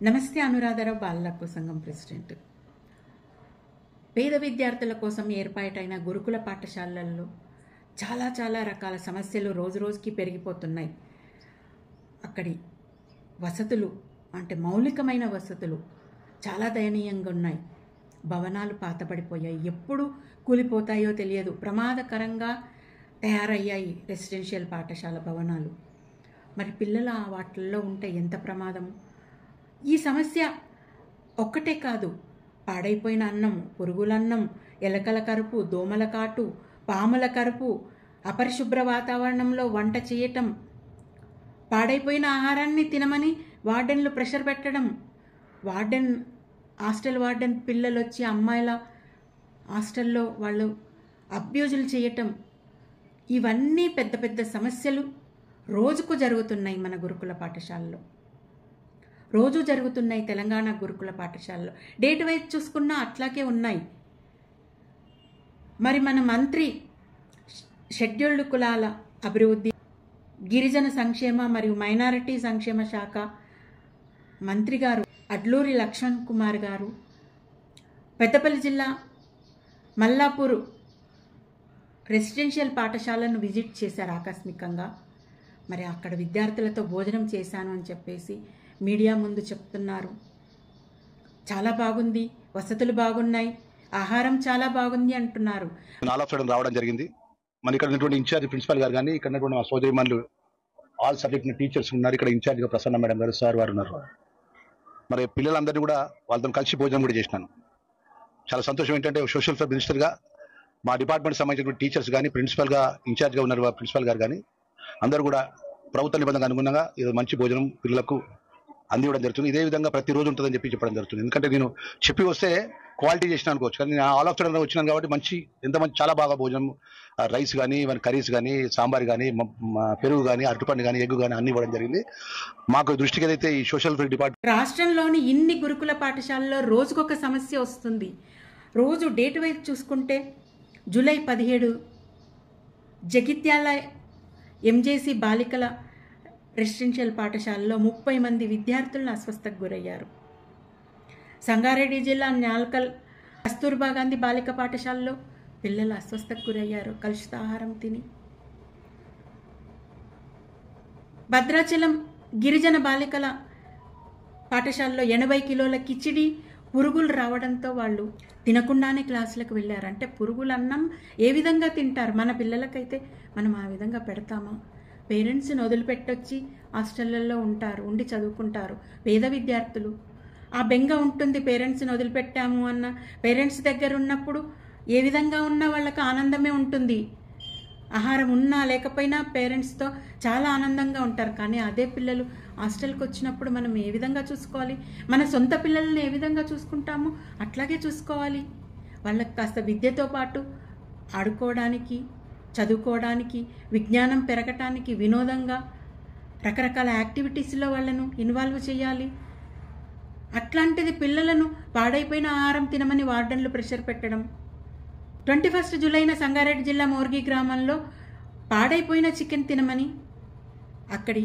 నమస్తే. అనురాధరావు, బాలలకు సంఘం ప్రెసిడెంట్. పేద విద్యార్థుల కోసం ఏర్పాటైన గురుకుల పాఠశాలల్లో చాలా రకాల సమస్యలు రోజుకి పెరిగిపోతున్నాయి. అక్కడి వసతులు అంటే మౌలికమైన వసతులు చాలా దయనీయంగా ఉన్నాయి. భవనాలు పాతబడిపోయాయి, ఎప్పుడు కూలిపోతాయో తెలియదు. ప్రమాదకరంగా తయారయ్యాయి రెసిడెన్షియల్ పాఠశాల భవనాలు. మరి పిల్లలు వాటిల్లో ఉంటే ఎంత ప్రమాదం. ఈ సమస్య ఒక్కటే కాదు, పాడైపోయిన అన్నం, పురుగులన్నం, ఎలకల కరుపు, దోమల కాటు, పాముల కరుపు, అపరిశుభ్ర వాతావరణంలో వంట చేయటం, పాడైపోయిన ఆహారాన్ని తినమని వార్డెన్లు ప్రెషర్ పెట్టడం, హాస్టల్ వార్డెన్ పిల్లలు వచ్చి అమ్మాయిల హాస్టల్లో వాళ్ళు అబ్యూజులు చేయటం, ఇవన్నీ పెద్ద సమస్యలు రోజుకు జరుగుతున్నాయి మన గురుకుల పాఠశాలలో. రోజు జరుగుతున్నాయి తెలంగాణ గురుకుల పాఠశాలలో. డేట్ వైజ్ చూసుకున్నా అట్లాగే ఉన్నాయి. మరి మన మంత్రి షెడ్యూల్డ్ కులాల అభివృద్ధి, గిరిజన సంక్షేమ మరియు మైనారిటీ సంక్షేమ శాఖ మంత్రి గారు అడ్లూరి లక్ష్మణ్ కుమార్ గారు పెద్దపల్లి జిల్లా మల్లాపూర్ రెసిడెన్షియల్ పాఠశాలను విజిట్ చేశారు ఆకస్మికంగా. మరి అక్కడ విద్యార్థులతో భోజనం చేశాను అని చెప్పేసి మీడియా ముందు చెప్తున్నారు. చాలా బాగుంది, వసతులు బాగున్నాయి, ఆహారం చాలా బాగుంది అంటున్నారు. రావడం జరిగింది. మన ఇక్కడ ఉన్నటువంటి ఇన్ఛార్జ్ ప్రిన్సిపల్ గారు కానీ, ఇక్కడ ఉన్నటువంటి మా సోదరి మనులు ఆల్ సబ్జెక్ట్ టీచర్స్ ఉన్నారు. ఇక్కడ ఇన్ఛార్జ్గా ప్రసన్న మేడం గారు, సార్ వారు ఉన్నారు. మరి పిల్లలందరినీ కూడా వాళ్ళతో కలిసి భోజనం కూడా చేసినాను. చాలా సంతోషం ఏంటంటే సోషల్ వెల్ఫేర్ మినిస్టర్గా మా డిపార్ట్మెంట్ సంబంధించిన టీచర్స్ కానీ, ప్రిన్సిపల్గా ఇన్ఛార్జ్గా ఉన్నారు ప్రిన్సిపల్ గారు కానీ, అందరూ కూడా ప్రభుత్వ నిబంధనకు అనుగుణంగా ఇది మంచి భోజనం పిల్లలకు అందివ్వడం జరుగుతుంది. ఇదే విధంగా ప్రతిరోజు ఉంటుందని చెప్పడం జరుగుతుంది. ఎందుకంటే నేను చెప్పి వస్తే క్వాలిటీ చేసిన అనుకోవచ్చు, కానీ నేను ఆల్ ఆఫ్ సడన్ వచ్చినాను కాబట్టి చాలా బాగా భోజనం, రైస్ కానీ, కర్రీస్ కానీ, సాంబార్ కానీ, పెరుగు కానీ, అరటిపండు కానీ, ఎగ్గు కానీ అన్ని ఇవ్వడం జరిగింది. మాకు దృష్టికి ఏదైతే ఈ సోషల్ వెల్ఫేర్ డిపార్ట్మెంట్ రాష్ట్రంలోని ఇన్ని గురుకుల పాఠశాలలో రోజుకొక సమస్య వస్తుంది. రోజు డేట్ వైపు చూసుకుంటే జూలై 17 జగిత్యాల ఎంజేసీ బాలికల రెసిడెన్షియల్ పాఠశాలలో 30 మంది విద్యార్థులను అస్వస్థకు గురయ్యారు. సంగారెడ్డి జిల్లా న్యాల్కల్ కస్తూర్బా గాంధీ బాలిక పాఠశాలలో పిల్లలు అస్వస్థకు గురయ్యారు కలుషిత ఆహారం తిని. భద్రాచలం గిరిజన బాలికల పాఠశాలలో 80 కిలోల కిచిడి పురుగులు రావడంతో వాళ్ళు తినకుండానే క్లాసులకు వెళ్ళారు. అంటే పురుగులు అన్నం ఏ విధంగా తింటారు? మన పిల్లలకైతే మనం ఆ విధంగా పెడతామా? పేరెంట్స్ని వదిలిపెట్టొచ్చి హాస్టళ్లలో ఉంటారు, ఉండి చదువుకుంటారు పేద విద్యార్థులు. ఆ బెంగ ఉంటుంది, పేరెంట్స్ని వదిలిపెట్టాము అన్న. పేరెంట్స్ దగ్గర ఉన్నప్పుడు ఏ విధంగా ఉన్నా వాళ్ళకి ఆనందమే ఉంటుంది. ఆహారం ఉన్నా లేకపోయినా పేరెంట్స్తో చాలా ఆనందంగా ఉంటారు. కానీ అదే పిల్లలు హాస్టల్కి వచ్చినప్పుడు మనం ఏ విధంగా చూసుకోవాలి? మన సొంత పిల్లల్ని ఏ విధంగా చూసుకుంటామో అట్లాగే చూసుకోవాలి. వాళ్ళకి కాస్త విద్యతో పాటు ఆడుకోవడానికి, చదువుకోవడానికి, విజ్ఞానం పెరగటానికి, వినోదంగా రకరకాల యాక్టివిటీస్లో వాళ్ళను ఇన్వాల్వ్ చేయాలి. అట్లాంటిది పిల్లలను పాడైపోయిన ఆహారం తినమని వార్డెన్లు ప్రెషర్ పెట్టడం. 21 జూలైన సంగారెడ్డి జిల్లా మోర్గి గ్రామంలో పాడైపోయిన చికెన్ తినమని అక్కడి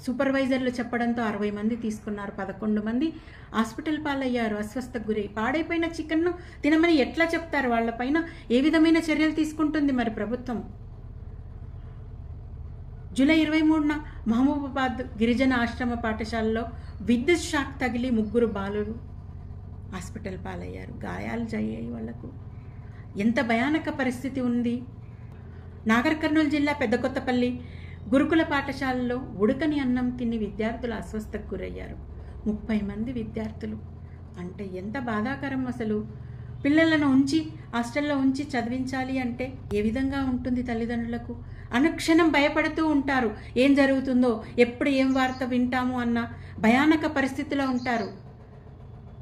సూపర్వైజర్లు చెప్పడంతో 60 మంది తీసుకున్నారు. 11 మంది హాస్పిటల్ పాలయ్యారు అస్వస్థకు గురై. పాడైపోయిన చికెన్ను తినమని ఎట్లా చెప్తారు? వాళ్ళపైన ఏ విధమైన చర్యలు తీసుకుంటుంది మరి ప్రభుత్వం? జూలై 23న మహబూబాబాద్ గిరిజన ఆశ్రమ పాఠశాలలో విద్యుత్ షాక్ తగిలి 3 బాలురు హాస్పిటల్ పాలయ్యారు. గాయాలు అయ్యాయి వాళ్లకు. ఎంత భయానక పరిస్థితి ఉంది. నాగర్ కర్నూలు జిల్లా పెద్దకొత్తపల్లి గురుకుల పాఠశాలలో ఉడకని అన్నం తిని విద్యార్థులు అస్వస్థకు గురయ్యారు. 30 మంది విద్యార్థులు. అంటే ఎంత బాధాకరం అసలు. పిల్లలను హాస్టల్లో ఉంచి చదివించాలి అంటే ఏ విధంగా ఉంటుంది తల్లిదండ్రులకు? అనుక్షణం భయపడుతూ ఉంటారు, ఏం జరుగుతుందో, ఎప్పుడు ఏం వార్త వింటాము అన్న భయానక పరిస్థితిలో ఉంటారు.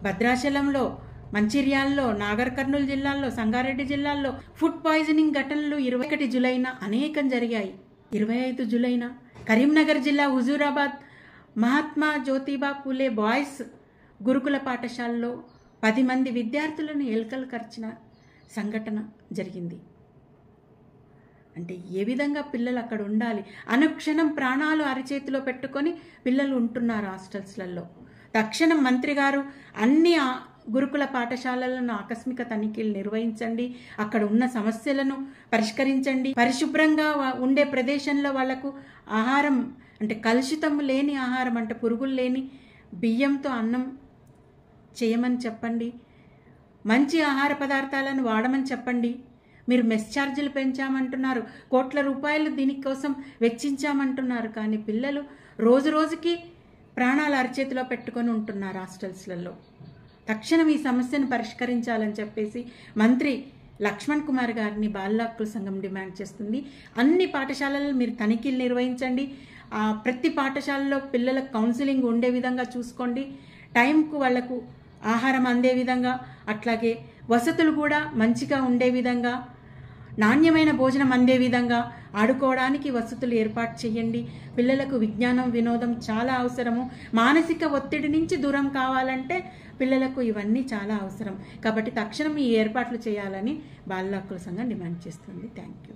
భద్రాచలంలో, మంచిర్యాలలో, నాగర్ కర్నూలు జిల్లాల్లో, సంగారెడ్డి జిల్లాల్లో ఫుడ్ పాయిజనింగ్ ఘటనలు 21 జూలైన అనేకం జరిగాయి. 25 జూలైన కరీంనగర్ జిల్లా హుజూరాబాద్ మహాత్మా జ్యోతిబా పూలే బాయ్స్ గురుకుల పాఠశాలలో 10 మంది విద్యార్థులను ఎలుకలు కరిచిన సంఘటన జరిగింది. అంటే ఏ విధంగా పిల్లలు అక్కడ ఉండాలి, అనుక్షణం ప్రాణాలు అరిచేతిలో పెట్టుకొని పిల్లలు ఉంటున్నారు హాస్టల్స్లలో. తక్షణం మంత్రి గారు అన్ని గురుకుల పాఠశాలలను ఆకస్మిక తనిఖీలు నిర్వహించండి, అక్కడ ఉన్న సమస్యలను పరిష్కరించండి, పరిశుభ్రంగా ఉండే ప్రదేశంలో వాళ్లకు ఆహారం అంటే కలుషితం లేని ఆహారం అంటే పురుగులు లేని బియ్యంతో అన్నం చేయమని చెప్పండి, మంచి ఆహార పదార్థాలను వాడమని చెప్పండి. మీరు మెస్ ఛార్జీలు పెంచామంటున్నారు, కోట్ల రూపాయలు దీనికోసం వెచ్చించామంటున్నారు, కానీ పిల్లలు రోజు రోజుకి ప్రాణాలు అరచేతిలో పెట్టుకొని ఉంటున్నారు హాస్టల్స్లలో. తక్షణం ఈ సమస్యను పరిష్కరించాలని చెప్పేసి మంత్రి లక్ష్మణ్ కుమార్ గారిని బాల హక్కుల సంఘం డిమాండ్ చేస్తుంది. అన్ని పాఠశాలల్లో మీరు తనిఖీలు నిర్వహించండి, ప్రతి పాఠశాలలో పిల్లలకు కౌన్సిలింగ్ ఉండే విధంగా చూసుకోండి, టైంకు వాళ్లకు ఆహారం అందే విధంగా, అట్లాగే వసతులు కూడా మంచిగా ఉండే విధంగా, నాణ్యమైన భోజనం అందే విధంగా, ఆడుకోవడానికి వసతులు ఏర్పాటు చేయండి. పిల్లలకు విజ్ఞానం వినోదం చాలా అవసరము. మానసిక ఒత్తిడి నుంచి దూరం కావాలంటే పిల్లలకు ఇవన్నీ చాలా అవసరం. కాబట్టి తక్షణం ఈ ఏర్పాట్లు చేయాలని బాల హక్కుల సంఘం డిమాండ్ చేస్తుంది. Thank you.